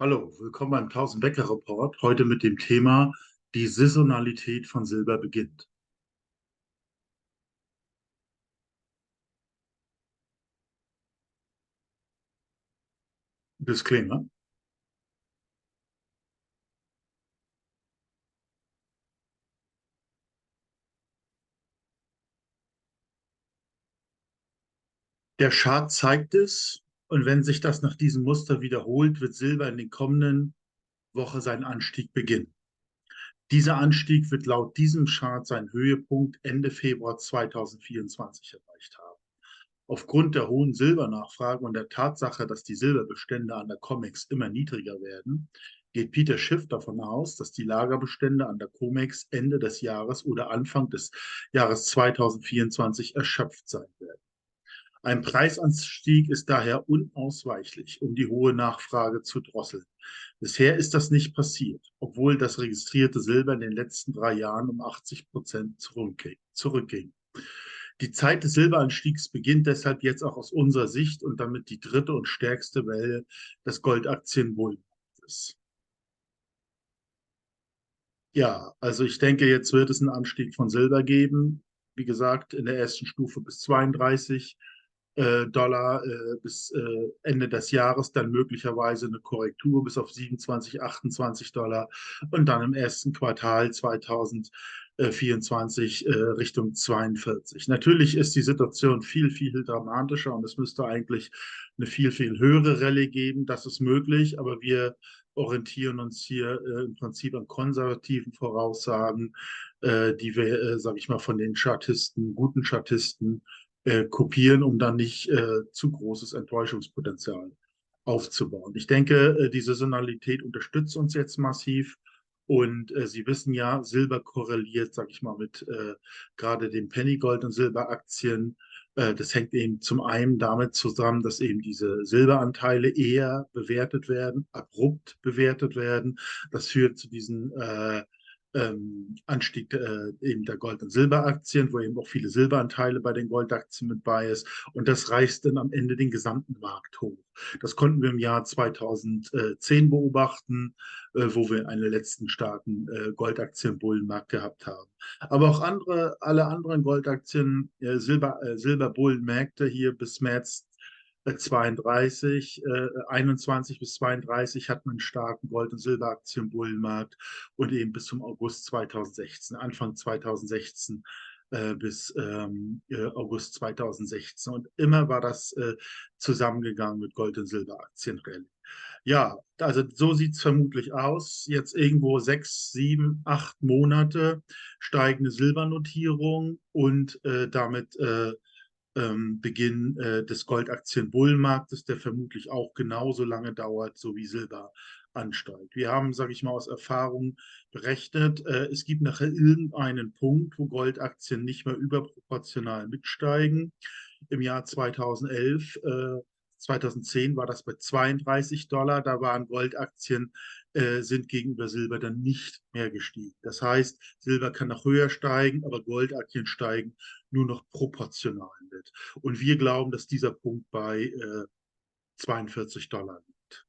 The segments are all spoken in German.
Hallo, willkommen beim 1000 Bäcker Report. Heute mit dem Thema Die Saisonalität von Silber beginnt. Disclaimer. Der Chart zeigt es, und wenn sich das nach diesem Muster wiederholt, wird Silber in den kommenden Woche seinen Anstieg beginnen. Dieser Anstieg wird laut diesem Chart seinen Höhepunkt Ende Februar 2024 erreicht haben. Aufgrund der hohen Silbernachfrage und der Tatsache, dass die Silberbestände an der COMEX immer niedriger werden, geht Peter Schiff davon aus, dass die Lagerbestände an der COMEX Ende des Jahres oder Anfang des Jahres 2024 erschöpft sein werden. Ein Preisanstieg ist daher unausweichlich, um die hohe Nachfrage zu drosseln. Bisher ist das nicht passiert, obwohl das registrierte Silber in den letzten 3 Jahren um 80% zurückging. Die Zeit des Silberanstiegs beginnt deshalb jetzt auch aus unserer Sicht und damit die dritte und stärkste Welle des Goldaktienbullenmarktes. Ja, also ich denke, jetzt wird es einen Anstieg von Silber geben. Wie gesagt, in der ersten Stufe bis 32 Dollar bis Ende des Jahres, dann möglicherweise eine Korrektur bis auf 27, 28 Dollar und dann im ersten Quartal 2024 Richtung 42. Natürlich ist die Situation viel, viel dramatischer und es müsste eigentlich eine viel, viel höhere Rallye geben. Das ist möglich, aber wir orientieren uns hier im Prinzip an konservativen Voraussagen, die wir, sage ich mal, von den Chartisten, guten Chartisten, kopieren, um dann nicht zu großes Enttäuschungspotenzial aufzubauen. Ich denke, die Saisonalität unterstützt uns jetzt massiv. Und Sie wissen ja, Silber korreliert, sage ich mal, mit gerade den Pennygold- und Silberaktien. Das hängt eben zum einen damit zusammen, dass eben diese Silberanteile eher bewertet werden, abrupt bewertet werden. Das führt zu diesen Anstieg eben der Gold- und Silberaktien, wo eben auch viele Silberanteile bei den Goldaktien mit bei ist. Und das reißt dann am Ende den gesamten Markt hoch. Das konnten wir im Jahr 2010 beobachten, wo wir einen letzten starken Goldaktienbullenmarkt gehabt haben. Aber auch alle anderen Goldaktien, Silberbullenmärkte hier bis März 21 bis 32 hat man einen starken Gold- und Silberaktienbullenmarkt und eben bis zum August 2016, Anfang 2016 bis August 2016. Und immer war das zusammengegangen mit Gold- und Silberaktienrallye. Ja, also so sieht es vermutlich aus. Jetzt irgendwo 6, 7, 8 Monate steigende Silbernotierung und damit Beginn des Goldaktienbullenmarktes, der vermutlich auch genauso lange dauert, so wie Silber ansteigt. Wir haben, sage ich mal, aus Erfahrung berechnet, es gibt nachher irgendeinen Punkt, wo Goldaktien nicht mehr überproportional mitsteigen. Im Jahr 2011, 2010 war das bei 32 Dollar. Da waren Goldaktien, sind gegenüber Silber dann nicht mehr gestiegen. Das heißt, Silber kann noch höher steigen, aber Goldaktien steigen nur noch proportional mit. Und wir glauben, dass dieser Punkt bei 42 Dollar liegt.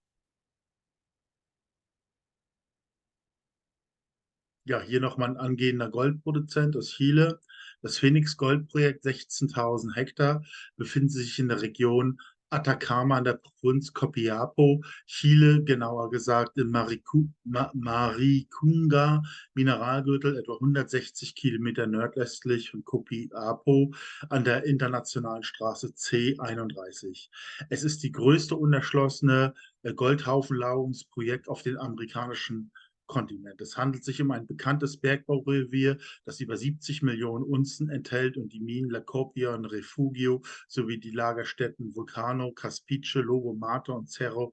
Ja, hier nochmal ein angehender Goldproduzent aus Chile. Das Phoenix Goldprojekt, 16.000 Hektar, befindet sich in der Region Atacama in der Provinz Copiapo, Chile, genauer gesagt in Maricunga, Mineralgürtel, etwa 160 Kilometer nordöstlich von Copiapo an der internationalen Straße C31. Es ist die größte unerschlossene Goldhaufenlagerungsprojekt auf den amerikanischen Kontinent. Es handelt sich um ein bekanntes Bergbaurevier, das über 70 Millionen Unzen enthält und die Minen La Copia und Refugio sowie die Lagerstätten Vulcano, Caspice, Lobo Mata und Cerro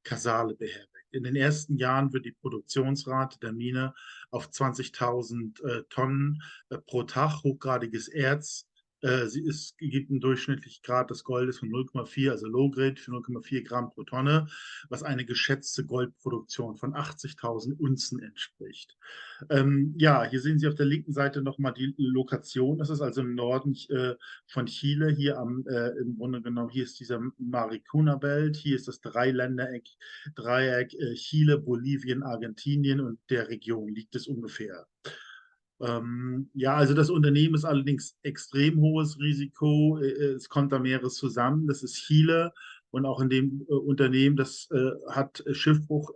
Casale beherbergt. In den ersten Jahren wird die Produktionsrate der Mine auf 20.000 Tonnen pro Tag hochgradiges Erz Gibt einen durchschnittlichen Grad des Goldes von 0,4, also Low Grade für 0,4 Gramm pro Tonne, was eine geschätzte Goldproduktion von 80.000 Unzen entspricht. Ja, hier sehen Sie auf der linken Seite nochmal die Lokation. Das ist also im Norden von Chile, hier im Grunde genommen, hier ist dieser Maricuna-Belt, hier ist das Dreieck Chile, Bolivien, Argentinien und der Region liegt es ungefähr. Ja, also das Unternehmen ist allerdings extrem hohes Risiko. Es kommt da mehreres zusammen. Das ist Chile und auch in dem Unternehmen, das hat Schiffbruch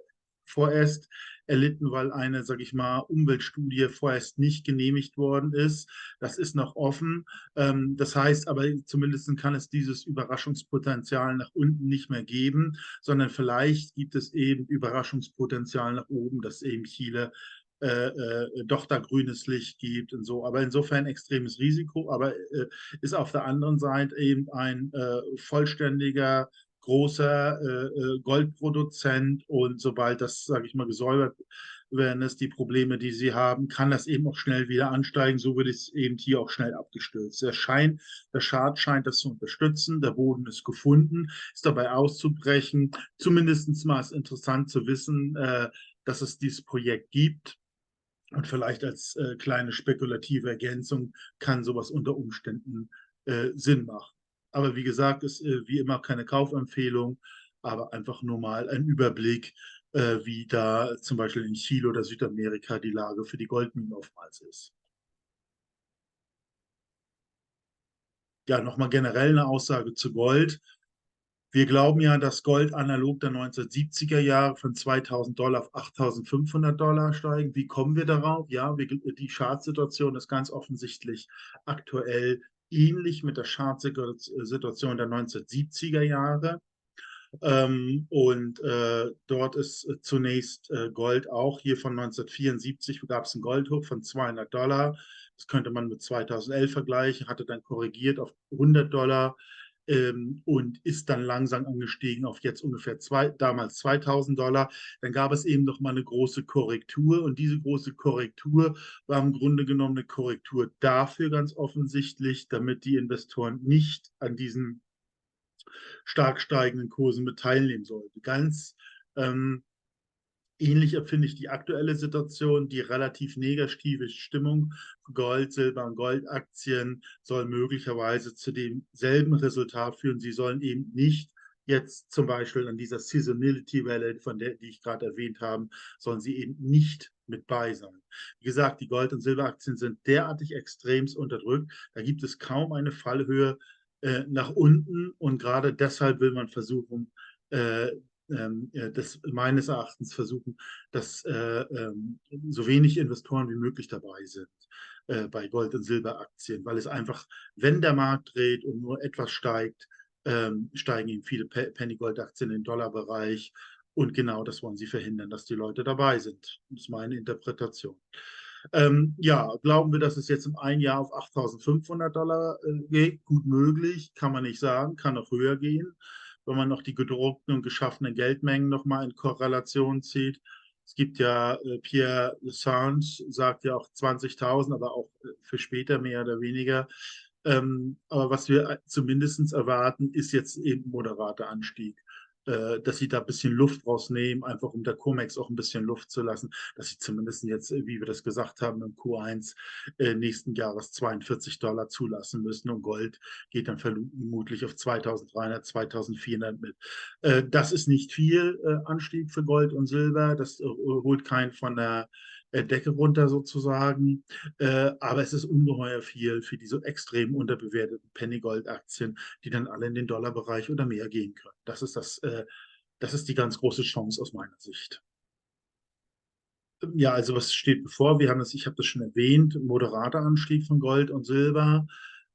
vorerst erlitten, weil eine, sage ich mal, Umweltstudie vorerst nicht genehmigt worden ist. Das ist noch offen. Das heißt aber, zumindest kann es dieses Überraschungspotenzial nach unten nicht mehr geben, sondern vielleicht gibt es eben Überraschungspotenzial nach oben, dass eben Chile doch da grünes Licht gibt und so. Aber insofern extremes Risiko, aber ist auf der anderen Seite eben ein vollständiger, großer Goldproduzent und sobald das, sage ich mal, gesäubert werden ist, die Probleme, die sie haben, kann das eben auch schnell wieder ansteigen. So wird es eben hier auch schnell abgestürzt. Der Chart scheint das zu unterstützen. Der Boden ist gefunden, ist dabei auszubrechen. Zumindest mal ist interessant zu wissen, dass es dieses Projekt gibt. Und vielleicht als kleine spekulative Ergänzung kann sowas unter Umständen Sinn machen. Aber wie gesagt, ist wie immer keine Kaufempfehlung, aber einfach nur mal ein Überblick, wie da zum Beispiel in Chile oder Südamerika die Lage für die Goldminen oftmals ist. Ja, nochmal generell eine Aussage zu Gold. Wir glauben ja, dass Gold analog der 1970er Jahre von 2000 $ auf 8500 $ steigen. Wie kommen wir darauf? Ja, die Chartsituation ist ganz offensichtlich aktuell ähnlich mit der Chartsituation der 1970er Jahre. Dort ist zunächst Gold auch hier von 1974 gab es einen Goldhoch von 200 $. Das könnte man mit 2011 vergleichen, hatte dann korrigiert auf 100 $ und ist dann langsam angestiegen auf jetzt ungefähr damals 2000 $. Dann gab es eben noch mal eine große Korrektur und diese große Korrektur war im Grunde genommen eine Korrektur dafür ganz offensichtlich, damit die Investoren nicht an diesen stark steigenden Kursen mit teilnehmen sollten. Ganz ähnlich empfinde ich die aktuelle Situation. Die relativ negative Stimmung für Gold, Silber und Goldaktien soll möglicherweise zu demselben Resultat führen. Sie sollen eben nicht jetzt zum Beispiel an dieser Seasonality-Welle, die ich gerade erwähnt habe, sollen sie eben nicht mit bei sein. Wie gesagt, die Gold- und Silberaktien sind derartig extremst unterdrückt. Da gibt es kaum eine Fallhöhe nach unten und gerade deshalb will man versuchen, das meines Erachtens versuchen, dass so wenig Investoren wie möglich dabei sind bei Gold- und Silberaktien, weil es einfach, wenn der Markt dreht und nur etwas steigt, steigen eben viele Penny-Gold-Aktien in den Dollarbereich. Und genau das wollen sie verhindern, dass die Leute dabei sind. Das ist meine Interpretation. Ja, glauben wir, dass es jetzt im einen Jahr auf 8.500 $ geht? Gut möglich, kann man nicht sagen, kann auch höher gehen, wenn man noch die gedruckten und geschaffenen Geldmengen nochmal in Korrelation zieht. Es gibt ja, Pierre Lessange sagt ja auch 20.000, aber auch für später mehr oder weniger. Aber was wir zumindest erwarten, ist jetzt eben moderater Anstieg, dass sie da ein bisschen Luft rausnehmen, einfach um der COMEX auch ein bisschen Luft zu lassen, dass sie zumindest jetzt, wie wir das gesagt haben, im Q1 nächsten Jahres 42 $ zulassen müssen und Gold geht dann vermutlich auf 2.300, 2.400 mit. Das ist nicht viel Anstieg für Gold und Silber, das holt keinen von der Decke runter sozusagen, aber es ist ungeheuer viel für diese extrem unterbewerteten Penny-Gold-Aktien, die dann alle in den Dollarbereich oder mehr gehen können. Das ist die ganz große Chance aus meiner Sicht. Ja, also was steht bevor? Ich habe das schon erwähnt, moderater Anstieg von Gold und Silber,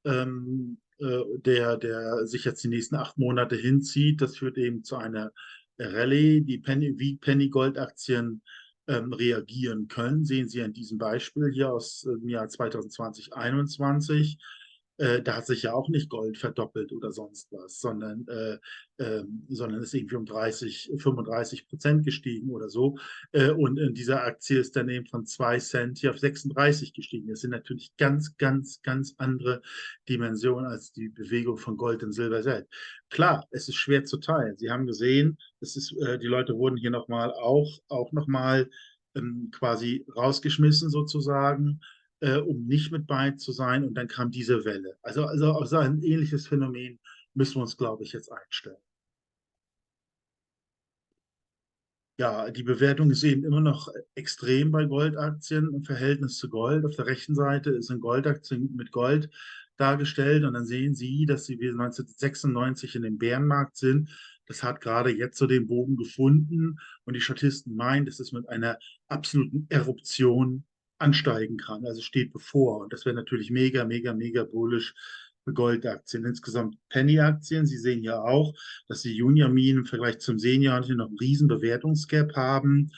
der sich jetzt die nächsten 8 Monate hinzieht. Das führt eben zu einer Rallye, wie Penny-Gold-Aktien reagieren können. Sehen Sie an diesem Beispiel hier aus dem Jahr 2020, 2021. Da hat sich ja auch nicht Gold verdoppelt oder sonst was, sondern ist irgendwie um 35% gestiegen oder so. Und in dieser Aktie ist dann eben von 2 Cent hier auf 36 gestiegen. Das sind natürlich ganz, ganz, ganz andere Dimensionen als die Bewegung von Gold und Silber selbst. Klar, es ist schwer zu teilen. Sie haben gesehen, die Leute wurden hier nochmal auch nochmal quasi rausgeschmissen sozusagen, um nicht mit bei zu sein. Und dann kam diese Welle. Also auf so ein ähnliches Phänomen müssen wir uns, glaube ich, jetzt einstellen. Ja, die Bewertung ist eben immer noch extrem bei Goldaktien im Verhältnis zu Gold. Auf der rechten Seite sind Goldaktien mit Gold dargestellt und dann sehen Sie, dass sie wie 1996 in dem Bärenmarkt sind. Das hat gerade jetzt so den Bogen gefunden und die Statisten meinen, dass es mit einer absoluten Eruption ansteigen kann. Also steht bevor und das wäre natürlich mega, mega, mega bullish für Goldaktien. Insgesamt Penny-Aktien. Sie sehen ja auch, dass die Junior Minen im Vergleich zum Senior noch einen riesen Bewertungsgap haben.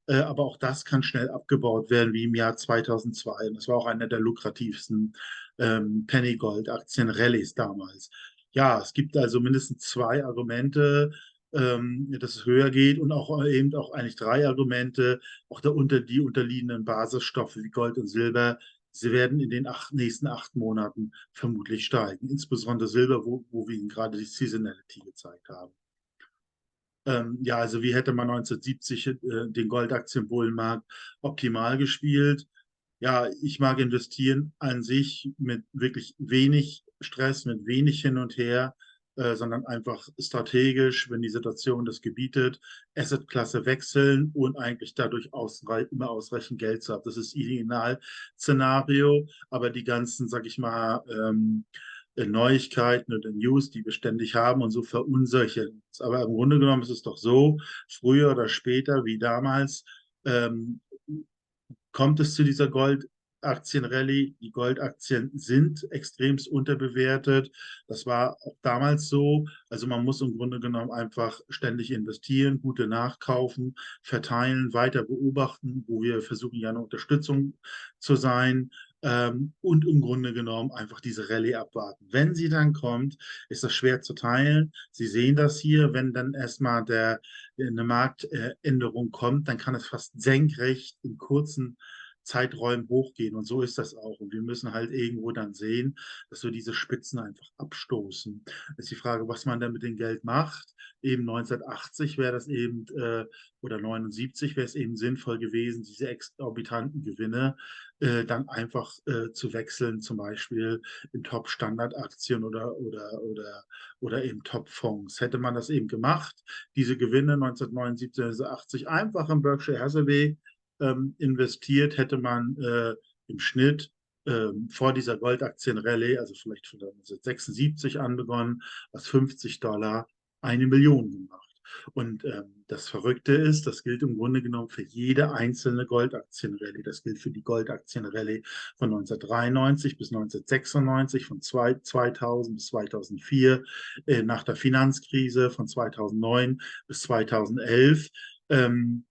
Aber auch das kann schnell abgebaut werden, wie im Jahr 2002. Und das war auch einer der lukrativsten Penny Gold Aktien Rallyes damals. Ja, es gibt also mindestens 2 Argumente, dass es höher geht und auch eben auch eigentlich 3 Argumente, auch die unterliegenden Basisstoffe wie Gold und Silber. Sie werden in den nächsten 8 Monaten vermutlich steigen, insbesondere Silber, wo wir Ihnen gerade die Seasonality gezeigt haben. Ja, also wie hätte man 1970 den Goldaktienbullenmarkt optimal gespielt? Ja, ich mag investieren an sich mit wirklich wenig Stress, mit wenig hin und her, sondern einfach strategisch, wenn die Situation das gebietet, Assetklasse wechseln und eigentlich dadurch immer ausreichend Geld zu haben. Das ist Idealszenario, aber die ganzen, sag ich mal, Neuigkeiten oder News, die wir ständig haben und so verunsichern uns. Aber im Grunde genommen ist es doch so, früher oder später, wie damals, ähm, kommt es zu dieser Goldaktienrallye. Die Goldaktien sind extremst unterbewertet. Das war auch damals so. Also man muss im Grunde genommen einfach ständig investieren, gute nachkaufen, verteilen, weiter beobachten, wo wir versuchen ja eine Unterstützung zu sein. Und im Grunde genommen einfach diese Rallye abwarten. Wenn sie dann kommt, ist das schwer zu teilen. Sie sehen das hier, wenn dann erstmal eine Marktänderung kommt, dann kann es fast senkrecht in kurzen Zeiträumen hochgehen. Und so ist das auch. Und wir müssen halt irgendwo dann sehen, dass wir diese Spitzen einfach abstoßen. Das ist die Frage, was man dann mit dem Geld macht. Eben 1980 wäre das eben, oder 79 wäre es eben sinnvoll gewesen, diese exorbitanten Gewinne dann einfach zu wechseln, zum Beispiel in Top-Standard-Aktien oder eben Top-Fonds. Hätte man das eben gemacht, diese Gewinne 1979, 1980 einfach im Berkshire Hathaway investiert, hätte man im Schnitt vor dieser Goldaktienrallye, also vielleicht von 1976 anbegonnen, aus $50 1 Million gemacht. Und das Verrückte ist, das gilt im Grunde genommen für jede einzelne Goldaktienrallye. Das gilt für die Goldaktienrallye von 1993 bis 1996, von 2000 bis 2004, nach der Finanzkrise von 2009 bis 2011. Ähm,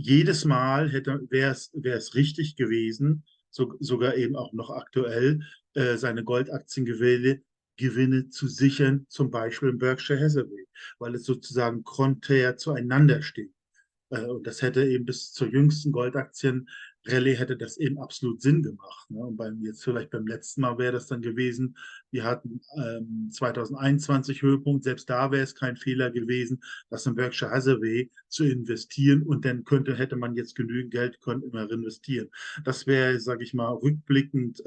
Jedes Mal wäre es richtig gewesen, sogar eben auch noch aktuell, seine Gewinne zu sichern, zum Beispiel im Berkshire Hathaway, weil es sozusagen konträr zueinander steht. Und das hätte eben bis zur jüngsten Goldaktien-Rallye hätte das eben absolut Sinn gemacht. Ne? Und jetzt vielleicht beim letzten Mal wäre das dann gewesen, wir hatten 2021 Höhepunkt, selbst da wäre es kein Fehler gewesen, das in Berkshire Hathaway zu investieren und dann hätte man jetzt genügend Geld, könnte immer investieren. Das wäre, sage ich mal, rückblickend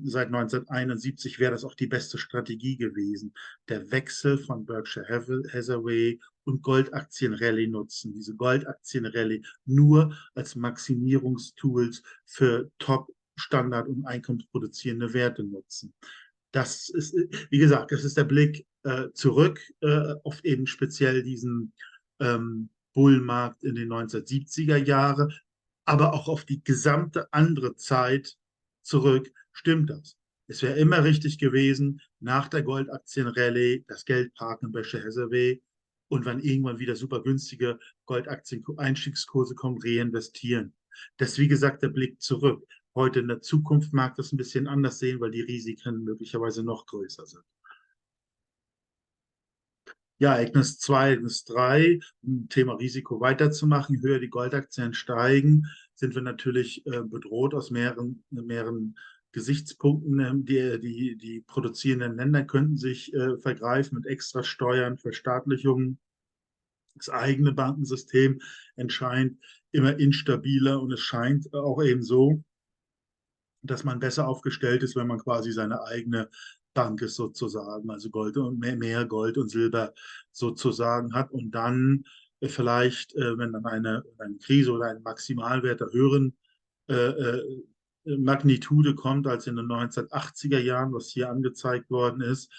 seit 1971 wäre das auch die beste Strategie gewesen. Der Wechsel von Berkshire Hathaway und Goldaktienrallye nutzen. Diese Goldaktienrallye nur als Maximierungstools für Top-Standard- und einkommensproduzierende Werte nutzen. Das ist, wie gesagt, das ist der Blick zurück auf eben speziell diesen Bullenmarkt in den 1970er Jahre, aber auch auf die gesamte andere Zeit zurück. Stimmt das? Es wäre immer richtig gewesen, nach der Goldaktienrallye das Geld parken bei Berkshire Hathaway und wenn irgendwann wieder super günstige Goldaktien-Einstiegskurse kommen, reinvestieren. Das ist wie gesagt der Blick zurück. Heute in der Zukunft mag das ein bisschen anders sehen, weil die Risiken möglicherweise noch größer sind. Ja, Ereignis 2, Ereignis 3, um Thema Risiko weiterzumachen, höher die Goldaktien steigen, sind wir natürlich bedroht aus mehreren Gesichtspunkten. Die produzierenden Länder könnten sich vergreifen mit Extrasteuern, Verstaatlichungen. Das eigene Bankensystem erscheint immer instabiler und es scheint auch eben so, dass man besser aufgestellt ist, wenn man quasi seine eigene Bank ist sozusagen, also Gold und mehr Gold und Silber sozusagen hat und dann vielleicht, wenn dann eine Krise oder ein Maximalwert der höheren äh, Magnitude kommt als in den 1980er Jahren, was hier angezeigt worden ist,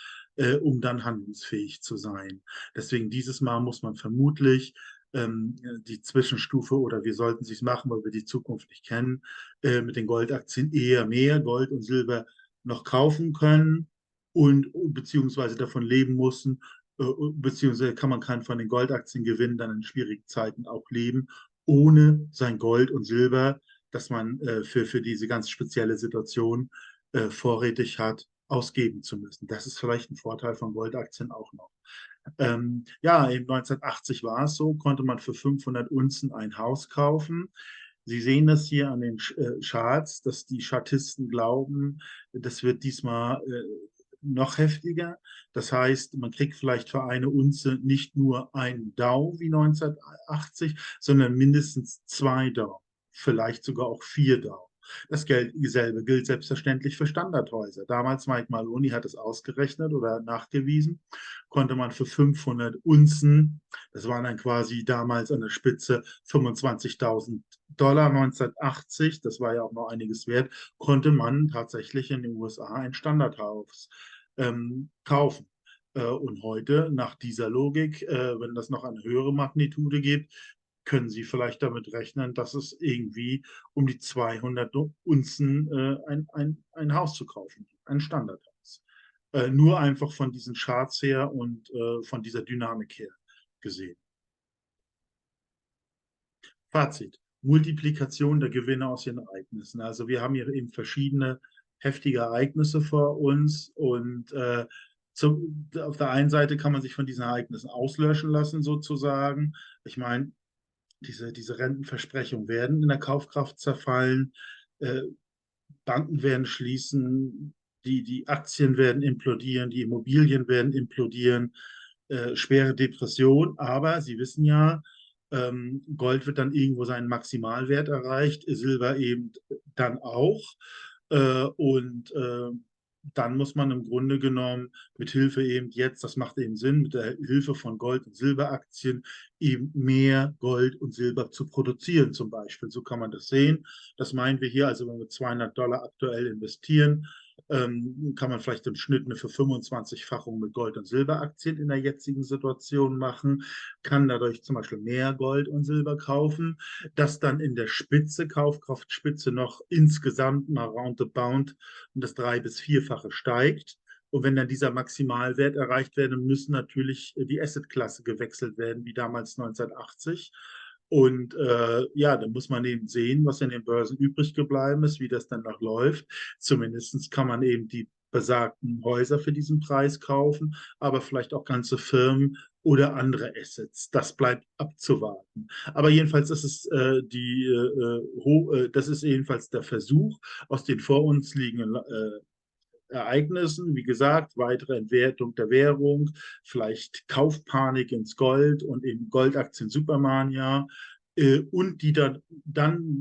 um dann handlungsfähig zu sein. Deswegen dieses Mal muss man vermutlich die Zwischenstufe oder wir sollten es machen, weil wir die Zukunft nicht kennen, mit den Goldaktien eher mehr Gold und Silber noch kaufen können und beziehungsweise davon leben mussten, beziehungsweise kann von den Goldaktien gewinnen, dann in schwierigen Zeiten auch leben, ohne sein Gold und Silber, das man für diese ganz spezielle Situation vorrätig hat, ausgeben zu müssen. Das ist vielleicht ein Vorteil von Goldaktien auch noch. Ja, eben 1980 war es so, konnte man für 500 Unzen ein Haus kaufen. Sie sehen das hier an den Charts, dass die Chartisten glauben, das wird diesmal noch heftiger. Das heißt, man kriegt vielleicht für eine Unze nicht nur ein Dau wie 1980, sondern mindestens 2 Dau, vielleicht sogar auch 4 Dau. Dasselbe gilt selbstverständlich für Standardhäuser. Damals Mike Maloney hat es ausgerechnet oder nachgewiesen, konnte man für 500 Unzen, das waren dann quasi damals an der Spitze 25.000 $ 1980, das war ja auch noch einiges wert, konnte man tatsächlich in den USA ein Standardhaus kaufen. Und heute, nach dieser Logik, wenn das noch eine höhere Magnitude gibt, können Sie vielleicht damit rechnen, dass es irgendwie um die 200 Unzen ein Haus zu kaufen gibt, ein Standardhaus. Nur einfach von diesen Charts her und von dieser Dynamik her gesehen. Fazit. Multiplikation der Gewinne aus den Ereignissen. Also wir haben hier eben verschiedene heftige Ereignisse vor uns und auf der einen Seite kann man sich von diesen Ereignissen auslöschen lassen sozusagen. Ich meine, diese Rentenversprechungen werden in der Kaufkraft zerfallen, äh, Banken werden schließen, die Aktien werden implodieren, die Immobilien werden implodieren, schwere Depression. Aber Sie wissen ja, Gold wird dann irgendwo seinen Maximalwert erreicht, Silber eben dann auch. Und dann muss man im Grunde genommen mit Hilfe eben jetzt, das macht eben Sinn, mit der Hilfe von Gold- und Silberaktien eben mehr Gold und Silber zu produzieren zum Beispiel. So kann man das sehen. Das meinen wir hier, also wenn wir 200 $ aktuell investieren, kann man vielleicht im Schnitt eine für 25-fachung mit Gold- und Silberaktien in der jetzigen Situation machen, kann dadurch zum Beispiel mehr Gold und Silber kaufen, das dann in der Spitze, Kaufkraftspitze noch insgesamt mal roundabout um das 3- bis 4-fache steigt. Und wenn dann dieser Maximalwert erreicht wird, müssen natürlich die Assetklasse gewechselt werden, wie damals 1980. Und ja, dann muss man eben sehen, was in den Börsen übrig geblieben ist, wie das dann noch läuft. Zumindest kann man eben die besagten Häuser für diesen Preis kaufen, aber vielleicht auch ganze Firmen oder andere Assets. Das bleibt abzuwarten. Aber jedenfalls ist es das ist jedenfalls der Versuch, aus den vor uns liegenden Ereignissen, wie gesagt, weitere Entwertung der Währung, vielleicht Kaufpanik ins Gold und in Goldaktien Supermania und die dann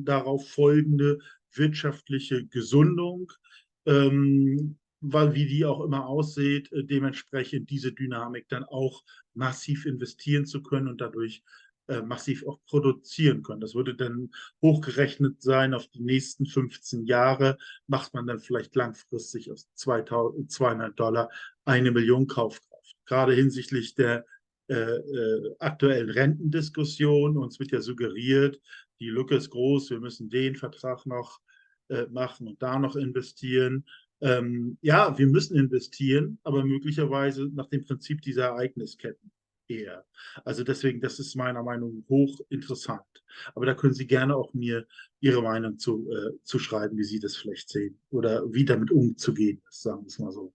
darauf folgende wirtschaftliche Gesundung, weil wie die auch immer aussieht, dementsprechend diese Dynamik dann auch massiv investieren zu können und dadurch massiv auch produzieren können. Das würde dann hochgerechnet sein auf die nächsten 15 Jahre, macht man dann vielleicht langfristig aus 200 $ 1 Million Kaufkraft. Gerade hinsichtlich der aktuellen Rentendiskussion. Uns wird ja suggeriert, die Lücke ist groß, wir müssen den Vertrag noch machen und da noch investieren. Ja, wir müssen investieren, aber möglicherweise nach dem Prinzip dieser Ereignisketten. eher. Also deswegen, das ist meiner Meinung nach hochinteressant. Aber da können Sie gerne auch mir Ihre Meinung zu schreiben, wie Sie das vielleicht sehen oder wie damit umzugehen ist, sagen wir es mal so.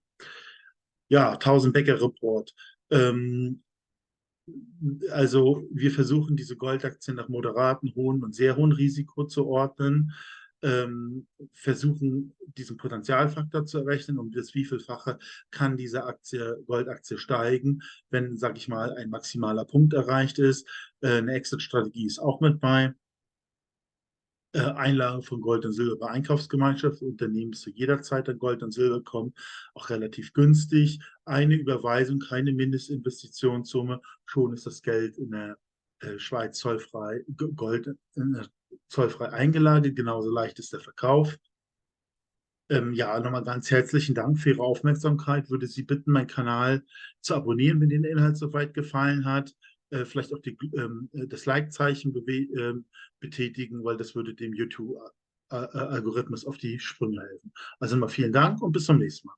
Ja, 1000-Bäcker-Report. Ähm, also wir versuchen diese Goldaktien nach moderaten, hohen und sehr hohen Risiko zu ordnen, versuchen diesen Potenzialfaktor zu errechnen, um das Wievielfache kann diese Goldaktie steigen, wenn, sage ich mal, ein maximaler Punkt erreicht ist. Eine Exit-Strategie ist auch mit bei. Einlage von Gold und Silber bei Einkaufsgemeinschaften, Unternehmen bis zu jeder Zeit an Gold und Silber kommen, auch relativ günstig. Eine Überweisung, keine Mindestinvestitionssumme, schon ist das Geld in der Schweiz zollfrei, Gold zollfrei eingelagert, genauso leicht ist der Verkauf. Ja, nochmal ganz herzlichen Dank für Ihre Aufmerksamkeit. Würde Sie bitten, meinen Kanal zu abonnieren, wenn Ihnen der Inhalt soweit gefallen hat. Vielleicht auch das Like-Zeichen betätigen, weil das würde dem YouTube-Algorithmus auf die Sprünge helfen. Also nochmal vielen Dank und bis zum nächsten Mal.